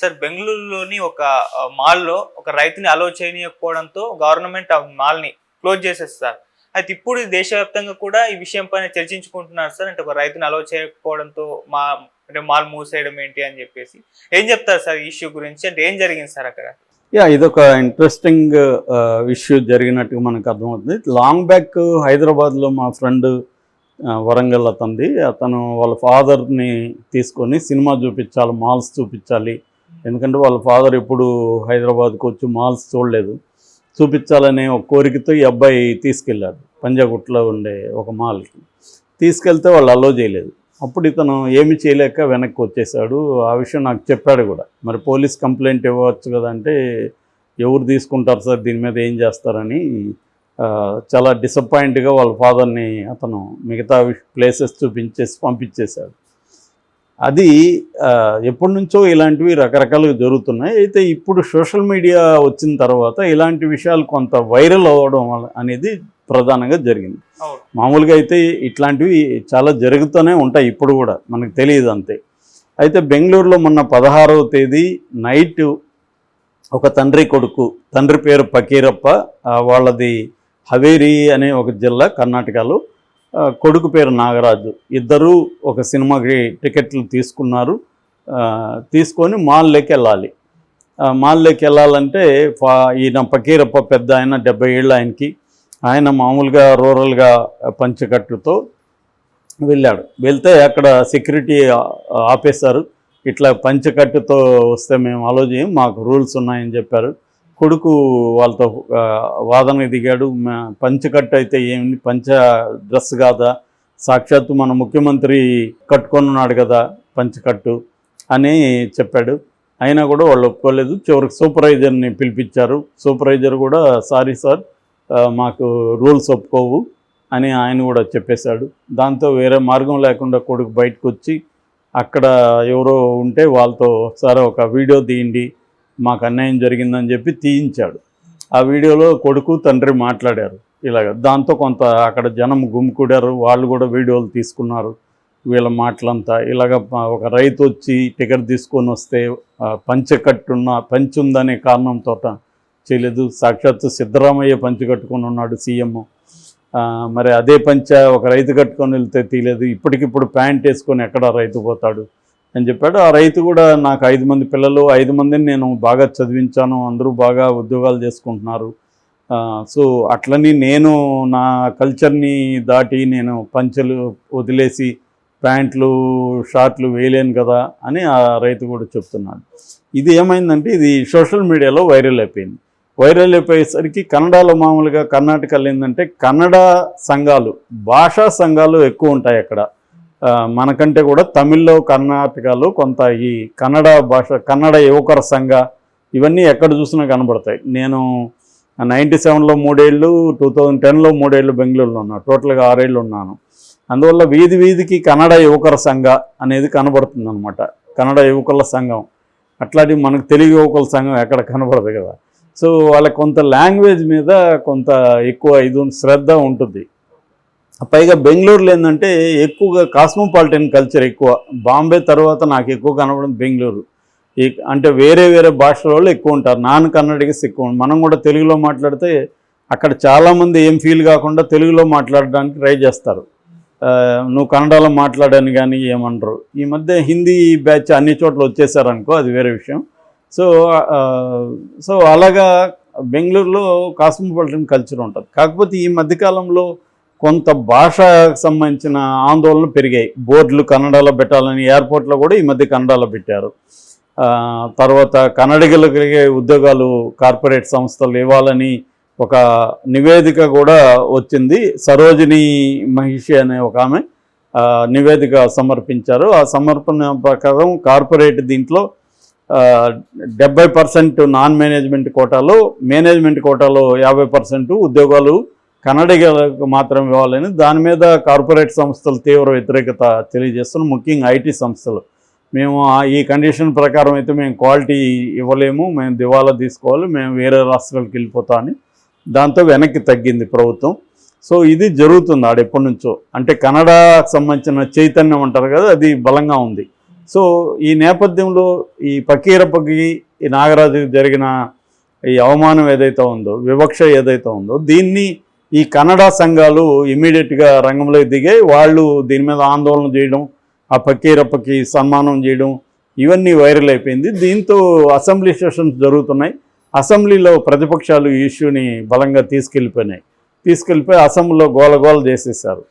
Sir బెంగళూరులోని ఒక మాల్‌లో ఒక రైతుని అలో చేయనీయకపోవడంతో గవర్నమెంట్ ఆ మాల్‌ని క్లోజ్ చేసేది సార్. అయితే ఇప్పుడు దేశవ్యాప్తంగా కూడా ఈ విషయం పైన చర్చించుకుంటున్నారు సార్. అంటే ఒక రైతుని అలో చేయకపోవడంతో అంటే మాల్ మూసేయడం ఏంటి అని చెప్పేసి. ఏం చెప్తారు సార్ ఈ ఇష్యూ గురించి? అంటే ఏం జరిగింది సార్ అక్కడ? ఇదొక ఇంట్రెస్టింగ్ ఇష్యూ జరిగినట్టుగా మనకు అర్థమవుతుంది. లాంగ్ బ్యాక్ హైదరాబాద్లో మా ఫ్రెండ్ వరంగల్ అతను వాళ్ళ ఫాదర్ని తీసుకొని సినిమా చూపించాలి, మాల్స్ చూపించాలి. ఎందుకంటే వాళ్ళ ఫాదర్ ఎప్పుడు హైదరాబాద్కి వచ్చి మాల్స్ చూడలేదు. చూపించాలనే ఒక కోరికతో ఈ అబ్బాయి తీసుకెళ్ళాడు పంజాగుట్లో ఉండే ఒక మాల్కి. తీసుకెళ్తే వాళ్ళు అలో చేయలేదు. అప్పుడు ఇతను ఏమి చేయలేక వెనక్కి వచ్చేసాడు. ఆ విషయం నాకు చెప్పాడు కూడా. మరి పోలీస్ కంప్లైంట్ ఇవ్వచ్చు కదా అంటే, ఎవరు తీసుకుంటారు సార్, దీని మీద ఏం చేస్తారని చాలా డిసప్పాయింట్గా వాళ్ళ ఫాదర్ని అతను మిగతా ప్లేసెస్ చూపించేసి పంపించేశాడు. అది ఎప్పటి నుంచో ఇలాంటివి రకరకాలుగా జరుగుతున్నాయి. అయితే ఇప్పుడు సోషల్ మీడియా వచ్చిన తర్వాత ఇలాంటి విషయాలు కొంత వైరల్ అవ్వడం అనేది ప్రధానంగా జరిగింది. మామూలుగా అయితే ఇట్లాంటివి చాలా జరుగుతూనే ఉంటాయి, ఇప్పుడు కూడా మనకు తెలియదు అంతే. అయితే బెంగళూరులో మొన్న 16వ తేదీ నైట్ ఒక తండ్రి పేరు ఫకీరప్ప, వాళ్ళది హవేరీ అనే ఒక జిల్లా కర్ణాటకలో, కొడుకు పేరు నాగరాజు. ఇద్దరూ ఒక సినిమాకి టికెట్లు తీసుకున్నారు. తీసుకొని మాల్లోకి వెళ్ళాలి. మాల్లోకి వెళ్ళాలంటే ఈయన ఫకీరప్ప పెద్ద ఆయన, 70 ఏళ్ళు ఆయనకి. ఆయన మామూలుగా రూరల్గా పంచకట్టుతో వెళ్ళాడు. వెళ్తే అక్కడ సెక్యూరిటీ ఆపేశారు. ఇట్లా పంచకట్టుతో వస్తే మేము అలో చేయం, మాకు రూల్స్ ఉన్నాయని చెప్పారు. కొడుకు వాళ్ళతో వాదనకి దిగాడు. పంచకట్టు అయితే ఏమిటి, పంచ డ్రెస్ కాదా, సాక్షాత్తు మన ముఖ్యమంత్రి కట్టుకొని ఉన్నాడు కదా పంచకట్టు అని చెప్పాడు. అయినా కూడా వాళ్ళు ఒప్పుకోలేదు. చివరికి సూపర్వైజర్ని పిలిపించారు. సూపర్వైజర్ కూడా సారీ సార్, మాకు రూల్స్ ఒప్పుకోవు అని ఆయన కూడా చెప్పేశాడు. దాంతో వేరే మార్గం లేకుండా కొడుకు బయటకు వచ్చి అక్కడ ఎవరో ఉంటే వాళ్ళతో సరే ఒక వీడియో తీయండి, మాకు అన్యాయం జరిగిందని చెప్పి తీయించాడు. ఆ వీడియోలో కొడుకు తండ్రి మాట్లాడారు ఇలాగ. దాంతో కొంత అక్కడ జనం గుమికూడారు. వాళ్ళు కూడా వీడియోలు తీసుకున్నారు వీళ్ళ మాటలంతా. ఇలాగ ఒక రైతు వచ్చి టికెట్ తీసుకొని వస్తే పంచి ఉందనే కారణంతో చేయలేదు. సాక్షాత్తు సిద్ధరామయ్య పంచి కట్టుకొని ఉన్నాడు సీఎం. మరి అదే ఒక రైతు కట్టుకొని వెళ్తే తీయలేదు. ఇప్పటికిప్పుడు ప్యాంట్ వేసుకొని ఎక్కడ రైతు పోతాడు అని చెప్పాడు. ఆ రైతు కూడా నాకు 5 మంది పిల్లలు, 5 మందిని నేను బాగా చదివించాను, అందరూ బాగా ఉద్యోగాలు చేసుకుంటున్నారు. సో అట్లని నేను నా కల్చర్ని దాటి నేను పంచెలు వదిలేసి ప్యాంట్లు షార్ట్లు వేయలేను కదా అని ఆ రైతు కూడా చెప్తున్నాడు. ఇది ఏమైందంటే ఇది సోషల్ మీడియాలో వైరల్ అయిపోయింది. వైరల్ అయిపోయేసరికి కన్నడలో మామూలుగా కర్ణాటకలో ఏంటంటే కన్నడ సంఘాలు, భాషా సంఘాలు ఎక్కువ ఉంటాయి అక్కడ. మనకంటే కూడా తమిళ్లో కర్ణాటకలో కొంత ఈ కన్నడ యువకర సంఘ ఇవన్నీ ఎక్కడ చూసినా కనబడతాయి. నేను 97లో 3 ఏళ్ళు, 2010లో 3 ఏళ్ళు బెంగళూరులో ఉన్నాను. టోటల్గా 6 ఏళ్ళు ఉన్నాను. అందువల్ల వీధికి కన్నడ యువకర సంఘ అనేది కనబడుతుంది అనమాట. కన్నడ యువకుల సంఘం అట్లాంటి మనకు తెలుగు యువకుల సంఘం ఎక్కడ కనబడదు కదా. సో వాళ్ళకి కొంత లాంగ్వేజ్ మీద కొంత ఎక్కువ శ్రద్ధ ఉంటుంది. పైగా బెంగళూరులో ఏంటంటే ఎక్కువగా కాస్మోపాలిటన్ కల్చర్ ఎక్కువ. బాంబే తర్వాత నాకు ఎక్కువ కనబడింది బెంగళూరు. అంటే వేరే భాషల వాళ్ళు ఎక్కువ ఉంటారు, నాన్ కన్నడిగస్ ఎక్కువ. మనం కూడా తెలుగులో మాట్లాడితే అక్కడ చాలామంది ఏం ఫీల్ కాకుండా తెలుగులో మాట్లాడడానికి ట్రై చేస్తారు. నువ్వు కన్నడలో మాట్లాడని కానీ ఏమనరు. ఈ మధ్య హిందీ బ్యాచ్ అన్ని చోట్ల వచ్చేసారనుకో, అది వేరే విషయం. సో అలాగా బెంగళూరులో కాస్మోపాలిటన్ కల్చర్ ఉంటుంది. కాకపోతే ఈ మధ్యకాలంలో కొంత భాషకు సంబంధించిన ఆందోళనలు పెరిగాయి. బోర్డులు కన్నడలో పెట్టాలని ఎయిర్పోర్ట్లో కూడా ఈ మధ్య కన్నడలో పెట్టారు. తర్వాత కన్నడిగులకి ఉద్యోగాలు కార్పొరేట్ సంస్థలు ఇవ్వాలని ఒక నివేదిక కూడా వచ్చింది. సరోజిని మహిషి అనే ఒక ఆమె నివేదిక సమర్పించారు. ఆ సమర్పణ ప్రకారం కార్పొరేట్ దీంట్లో 70% నాన్ మేనేజ్మెంట్ కోటాలో, మేనేజ్మెంట్ కోటాలో 50% ఉద్యోగాలు కన్నడిగలకు మాత్రం ఇవ్వాలని దాని మీద కార్పొరేట్ సంస్థలు తీవ్ర వ్యతిరేకత తెలియజేస్తున్నాం. ముఖ్యంగా ఐటీ సంస్థలు, మేము ఈ కండిషన్ ప్రకారం అయితే మేము క్వాలిటీ ఇవ్వలేము, మేము దివాలా తీసుకోవాలి, మేము వేరే రాష్ట్రాలకు వెళ్ళిపోతామని దాంతో వెనక్కి తగ్గింది ప్రభుత్వం. సో ఇది జరుగుతుంది ఆడ ఎప్పటి నుంచో. అంటే కన్నడకు సంబంధించిన చైతన్యం అంటారు కదా, అది బలంగా ఉంది. సో ఈ నేపథ్యంలో ఈ పకీరప్పకి ఈ నాగరాజుకి జరిగిన ఈ అవమానం ఏదైతే ఉందో, వివక్ష ఏదైతే ఉందో, దీన్ని ఈ కన్నడ సంఘాలు ఇమీడియట్గా రంగంలోకి దిగాయి. వాళ్ళు దీని మీద ఆందోళన చేయడం, ఆ పకీరప్పకి సన్మానం చేయడం, ఇవన్నీ వైరల్ అయిపోయింది. దీంతో అసెంబ్లీ సెషన్స్ జరుగుతున్నాయి. అసెంబ్లీలో ప్రతిపక్షాలు ఈ ఇష్యూని బలంగా తీసుకెళ్ళిపోయి అసెంబ్లీలో గోలగోల చేసేసారు.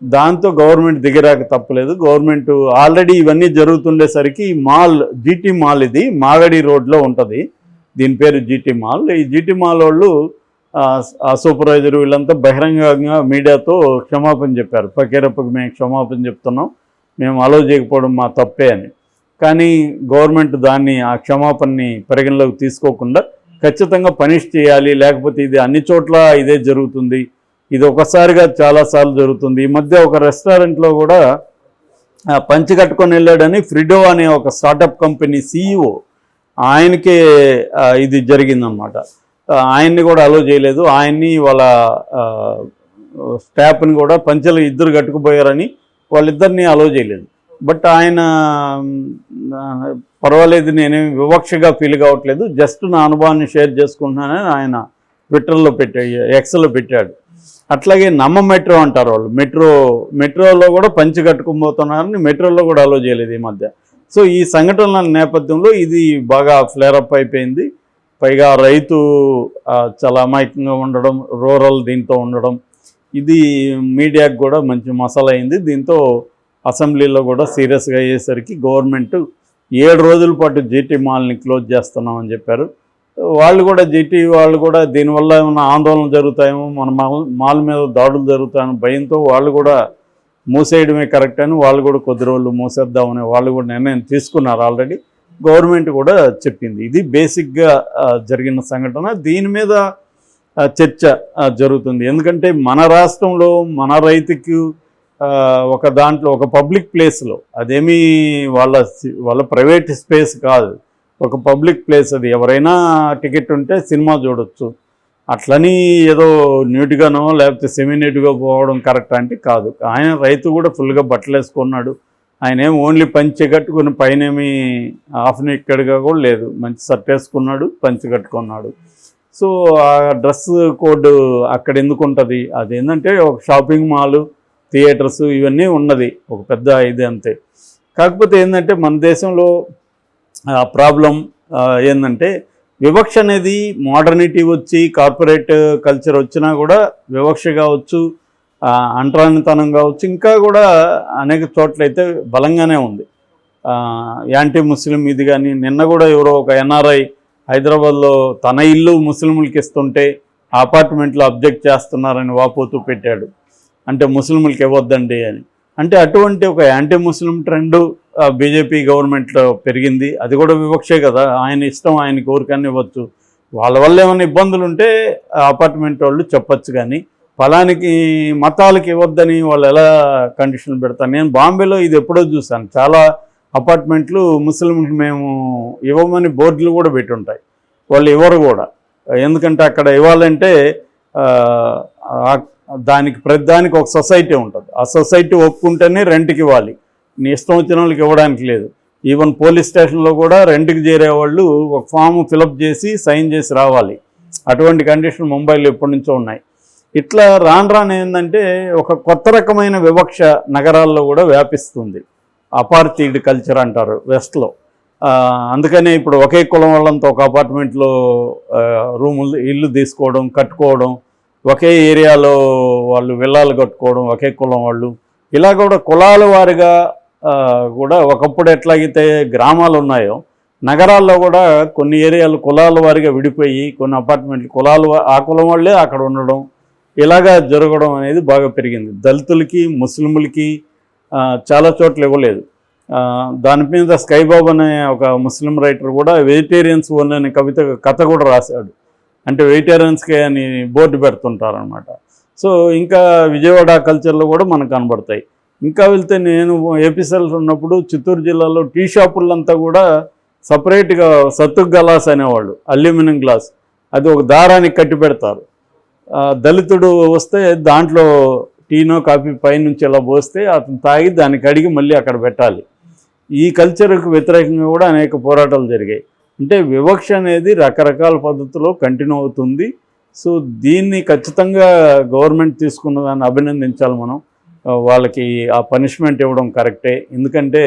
దాంతో గవర్నమెంట్ దిగిరాక తప్పలేదు. గవర్నమెంట్ ఆల్రెడీ ఇవన్నీ జరుగుతుండేసరికి మాల్, జీటీ మాల్, ఇది మాగడి రోడ్లో ఉంటుంది, దీని పేరు జీటీ మాల్. ఈ జీటీ మాల్ వాళ్ళు ఆ సూపర్వైజర్ వీళ్ళంతా బహిరంగంగా మీడియాతో క్షమాపణ చెప్పారు. పకీరప్పకి మేము క్షమాపణ చెప్తున్నాం, మేము అలో చేయకపోవడం మా తప్పే అని. కానీ గవర్నమెంట్ దాన్ని, ఆ క్షమాపణని పరిగణలోకి తీసుకోకుండా ఖచ్చితంగా పనిష్ చేయాలి, లేకపోతే ఇది అన్ని చోట్ల ఇదే జరుగుతుంది, ఇది ఒకసారిగా చాలాసార్లు జరుగుతుంది. ఈ మధ్య ఒక రెస్టారెంట్లో కూడా పంచి కట్టుకొని వెళ్ళాడని ఫ్రిడో అనే ఒక స్టార్టప్ కంపెనీ CEO ఆయనకే ఇది జరిగిందనమాట. ఆయన్ని కూడా అలో చేయలేదు. ఆయన్ని వాళ్ళ స్టాఫ్ని కూడా పంచెలు ఇద్దరు కట్టుకుపోయారని వాళ్ళిద్దరిని అలో చేయలేదు. బట్ ఆయన పర్వాలేదు, నేనేమి వివక్షగా ఫీల్ కావట్లేదు, జస్ట్ నా అనుభవాన్ని షేర్ చేసుకుంటున్నానని ఆయన ట్విట్టర్లో ఎక్స్లో పెట్టాడు. అట్లాగే నమ్మ మెట్రో అంటారు వాళ్ళు, మెట్రోలో కూడా పంచి కట్టుకుపోతున్నారని మెట్రోలో కూడా అలో చేయలేదు ఈ మధ్య. సో ఈ సంఘటనల నేపథ్యంలో ఇది బాగా ఫ్లేరప్ అయిపోయింది. పైగా రైతు చాలా అమాయకంగా ఉండడం, రూరల్ దీంతో ఉండడం, ఇది మీడియాకు కూడా మంచి మసాలా అయింది. దీంతో అసెంబ్లీలో కూడా సీరియస్గా అయ్యేసరికి గవర్నమెంట్ 7 రోజుల పాటు జీటీ మాల్ని క్లోజ్ చేస్తున్నామని చెప్పారు. వాళ్ళు కూడా, జీటీ వాళ్ళు కూడా దీనివల్ల ఏమైనా ఆందోళన జరుగుతాయేమో, మన మాల్ మీద దాడులు జరుగుతాయని భయంతో వాళ్ళు కూడా మూసేయడమే కరెక్ట్ అని వాళ్ళు కూడా కొద్ది రోజులు మూసేద్దామని వాళ్ళు కూడా నిర్ణయం తీసుకున్నారు ఆల్రెడీ. గవర్నమెంట్ కూడా చెప్పింది. ఇది బేసిక్గా జరిగిన సంఘటన. దీని మీద చర్చ జరుగుతుంది. ఎందుకంటే మన రాష్ట్రంలో మన రైతుకు ఒక దాంట్లో, ఒక పబ్లిక్ ప్లేస్లో, అదేమీ వాళ్ళ ప్రైవేట్ స్పేస్ కాదు, ఒక పబ్లిక్ ప్లేస్, అది ఎవరైనా టికెట్ ఉంటే సినిమా చూడొచ్చు. అట్లని ఏదో న్యూట్గానో లేకపోతే సెమీ న్యూట్గా పోవడం కరెక్ట్ అంటే కాదు. ఆయన రైతు కూడా ఫుల్గా బట్టలు వేసుకున్నాడు. ఆయన ఏమి ఓన్లీ పంచె కట్టుకుని పైన ఏమి హాఫ్ నెక్కెడ్గా కూడా లేదు, మంచి షర్ట్ వేసుకున్నాడు, పంచె కట్టుకున్నాడు. సో ఆ డ్రెస్ కోడ్ అక్కడ ఎందుకు ఉంటుంది? అదేంటంటే ఒక షాపింగ్ మాల్, థియేటర్స్ ఇవన్నీ ఉన్నది, ఒక పెద్ద ఇది అంతే. కాకపోతే ఏంటంటే మన దేశంలో ప్రాబ్లం ఏంటంటే వివక్ష అనేది, మోడర్నిటీ వచ్చి కార్పొరేట్ కల్చర్ వచ్చినా కూడా వివక్ష కావచ్చు, అంటరానితనం కావచ్చు, ఇంకా కూడా అనేక చోట్లయితే బలంగానే ఉంది. యాంటీ ముస్లిం ఇది కానీ, నిన్న కూడా ఎవరో ఒక NRI హైదరాబాద్లో తన ఇల్లు ముస్లింలకి ఇస్తుంటే అపార్ట్మెంట్లో అబ్జెక్ట్ చేస్తున్నారని వాపోతూ పెట్టాడు. అంటే ముస్లింలకి ఇవ్వద్దండి అని. అంటే అటువంటి ఒక యాంటీ ముస్లిం ట్రెండ్ బీజేపీ గవర్నమెంట్లో పెరిగింది. అది కూడా వివక్షే కదా, ఆయన ఇష్టం, ఆయనకి ఊరికన్నా ఇవ్వచ్చు. వాళ్ళ వల్ల ఏమైనా ఇబ్బందులు ఉంటే అపార్ట్మెంట్ వాళ్ళు చెప్పచ్చు, కానీ ఫలానికి మతాలకి ఇవ్వద్దని వాళ్ళు ఎలా కండిషన్లు పెడతారు? నేను బాంబేలో ఇది ఎప్పుడో చూశాను, చాలా అపార్ట్మెంట్లు ముస్లింలకు మేము ఇవ్వమని బోర్డులు కూడా పెట్టుంటాయి, వాళ్ళు ఇవ్వరు కూడా. ఎందుకంటే అక్కడ ఇవ్వాలంటే దానికి ప్రతిదానికి ఒక సొసైటీ ఉంటుంది, ఆ సొసైటీ ఒప్పుకుంటేనే రెంట్కి ఇవ్వాలి, నీ ఇష్టం వచ్చిన వాళ్ళకి ఇవ్వడానికి లేదు. ఈవెన్ పోలీస్ స్టేషన్లో కూడా రెంట్కి చేరేవాళ్ళు ఒక ఫామ్ ఫిలప్ చేసి సైన్ చేసి రావాలి. అటువంటి కండిషన్ ముంబైలో ఎప్పటి నుంచో ఉన్నాయి. ఇట్లా రాను ఏంటంటే ఒక కొత్త రకమైన వివక్ష నగరాల్లో కూడా వ్యాపిస్తుంది. అపార్థీడ్ కల్చర్ అంటారు వెస్ట్లో. అందుకనే ఇప్పుడు ఒకే కులం వాళ్ళంతా ఒక అపార్ట్మెంట్లో రూములు, ఇల్లు తీసుకోవడం, కట్టుకోవడం, ఒకే ఏరియాలో వాళ్ళు విల్లాలు కట్టుకోవడం, ఒకే కులం వాళ్ళు, ఇలా కూడా కులాల వారిగా కూడా ఒకప్పుడు ఎట్లాగైతే గ్రామాలు ఉన్నాయో నగరాల్లో కూడా కొన్ని ఏరియాలు కులాల వారిగా విడిపోయి కొన్ని అపార్ట్మెంట్లు కులాలు, ఆ కులం వాళ్ళే అక్కడ ఉండడం, ఇలాగా జరగడం అనేది బాగా పెరిగింది. దళితులకి, ముస్లింలకి చాలా చోట్ల ఇవ్వలేదు. దాని మీద స్కైబాబు అనే ఒక ముస్లిం రైటర్ కూడా వెజిటేరియన్స్ ఓన్ అనే కథ కూడా రాశాడు. అంటే వెజిటేరియన్స్కే అని బోర్డు పెడుతుంటారనమాట. సో ఇంకా విజయవాడ కల్చర్లో కూడా మనకు కనబడతాయి. ఇంకా వెళ్తే నేను ఏపీసెల్ ఉన్నప్పుడు చిత్తూరు జిల్లాలో టీ షాపులంతా కూడా సపరేట్గా సత్తుక్ గలాస్ అనేవాళ్ళు, అల్యూమినియం గ్లాస్, అది ఒక దారానికి కట్టి పెడతారు. దళితుడు వస్తే దాంట్లో టీనో కాఫీ పైనుంచి ఇలా పోస్తే అతను తాగి దాన్ని కడిగి మళ్ళీ అక్కడ పెట్టాలి. ఈ కల్చర్కు వ్యతిరేకంగా కూడా అనేక పోరాటాలు జరిగాయి. అంటే వివక్ష అనేది రకరకాల పద్ధతిలో కంటిన్యూ అవుతుంది. సో దీన్ని ఖచ్చితంగా గవర్నమెంట్ తీసుకున్న దాన్ని అభినందించాలి మనం. వాళ్ళకి ఆ పనిష్మెంట్ ఇవ్వడం కరెక్టే. ఎందుకంటే